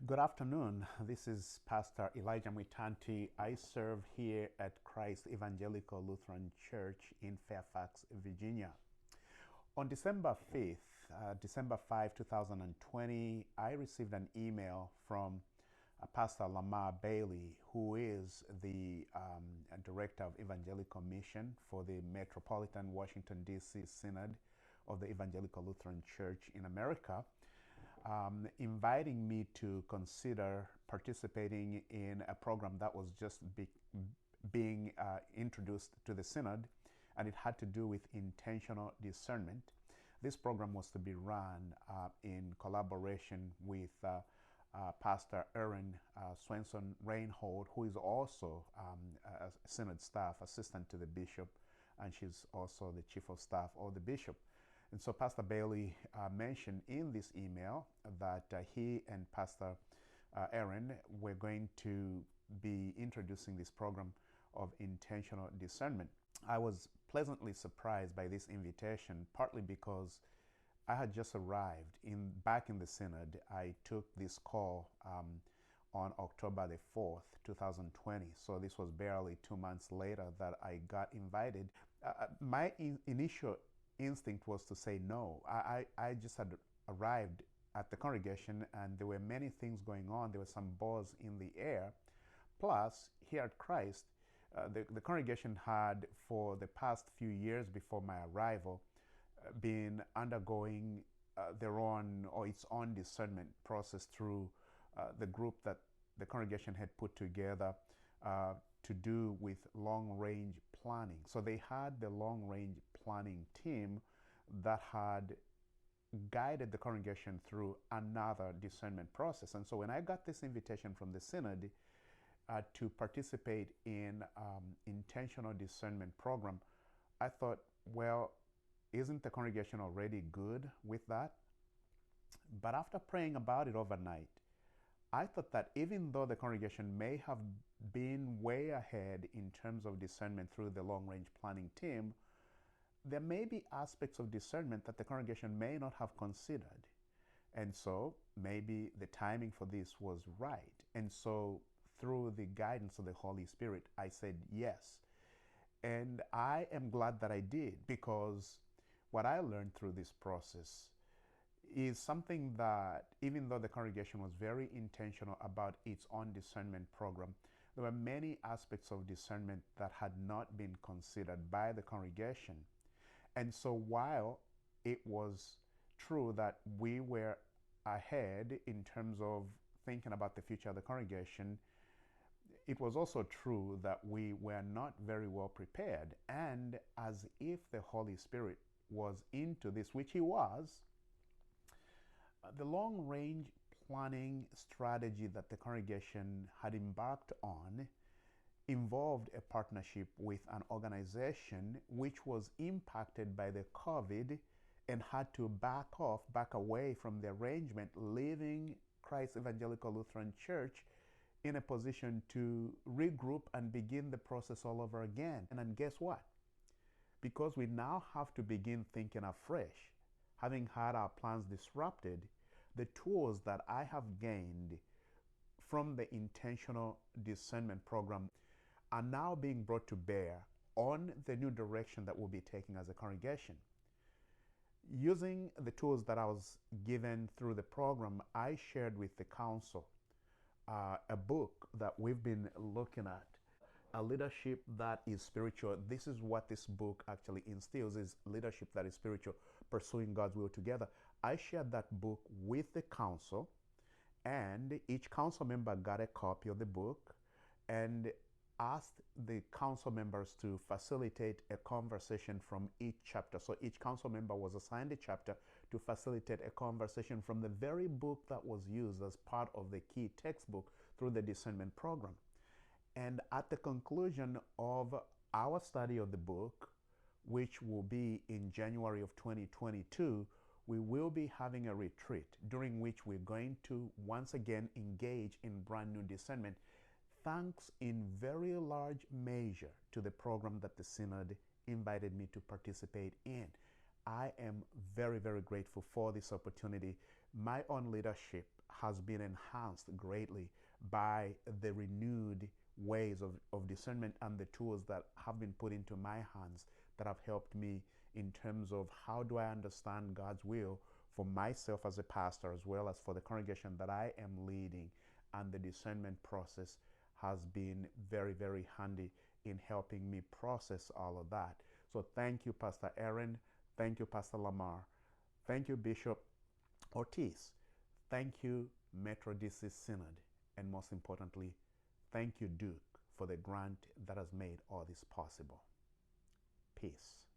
Good afternoon. This is Pastor Elijah Mwitanti. I serve here at Christ Evangelical Lutheran Church in Fairfax, Virginia. On December 5, 2020, I received an email from Pastor Lamar Bailey, who is the Director of Evangelical Mission for the Metropolitan Washington, D.C. Synod of the Evangelical Lutheran Church in America, inviting me to consider participating in a program that was just being introduced to the Synod, and it had to do with intentional discernment. This program was to be run in collaboration with Pastor Erin Swenson Reinhold, who is also a Synod staff assistant to the bishop, and she's also the chief of staff of the bishop. And so Pastor Bailey mentioned in this email that he and Pastor Aaron were going to be introducing this program of intentional discernment. I was pleasantly surprised by this invitation, partly because I had just arrived back in the Synod. I took this call on October the 4th, 2020. So this was barely 2 months later that I got invited. My initial instinct was to say no. I just had arrived at the congregation and there were many things going on. There was some buzz in the air. Plus, here at Christ, the congregation had, for the past few years before my arrival, been undergoing its own discernment process through the group that the congregation had put together to do with long-range planning. So they had the long-range planning team that had guided the congregation through another discernment process. And so when I got this invitation from the Synod to participate in intentional discernment program, I thought, well, isn't the congregation already good with that? But after praying about it overnight, I thought that even though the congregation may have been way ahead in terms of discernment through the long-range planning team, there may be aspects of discernment that the congregation may not have considered. And so maybe the timing for this was right. And so through the guidance of the Holy Spirit, I said yes. And I am glad that I did, because what I learned through this process is something that, even though the congregation was very intentional about its own discernment program, there were many aspects of discernment that had not been considered by the congregation. And so while it was true that we were ahead in terms of thinking about the future of the congregation, it was also true that we were not very well prepared. And as if the Holy Spirit was into this, which he was, the long-range planning strategy that the congregation had embarked on involved a partnership with an organization which was impacted by the COVID and had to back away from the arrangement, leaving Christ Evangelical Lutheran Church in a position to regroup and begin the process all over again. And then guess what? Because we now have to begin thinking afresh, having had our plans disrupted, the tools that I have gained from the intentional discernment program are now being brought to bear on the new direction that we'll be taking as a congregation. Using the tools that I was given through the program, I shared with the council a book that we've been looking at, a leadership that is spiritual. This is what this book actually instills, is leadership that is spiritual, pursuing God's will together. I shared that book with the council, and each council member got a copy of the book and asked the council members to facilitate a conversation from each chapter. So each council member was assigned a chapter to facilitate a conversation from the very book that was used as part of the key textbook through the discernment program. And at the conclusion of our study of the book, which will be in January of 2022, we will be having a retreat during which we're going to once again engage in brand new discernment, thanks in very large measure to the program that the Synod invited me to participate in. I am very, very grateful for this opportunity. My own leadership has been enhanced greatly by the renewed ways of discernment and the tools that have been put into my hands that have helped me in terms of how do I understand God's will for myself as a pastor as well as for the congregation that I am leading. And the discernment process has been very, very handy in helping me process all of that. So thank you, Pastor Aaron. Thank you, Pastor Lamar. Thank you, Bishop Ortiz. Thank you, Metro DC Synod. And most importantly, thank you, Duke, for the grant that has made all this possible. Peace.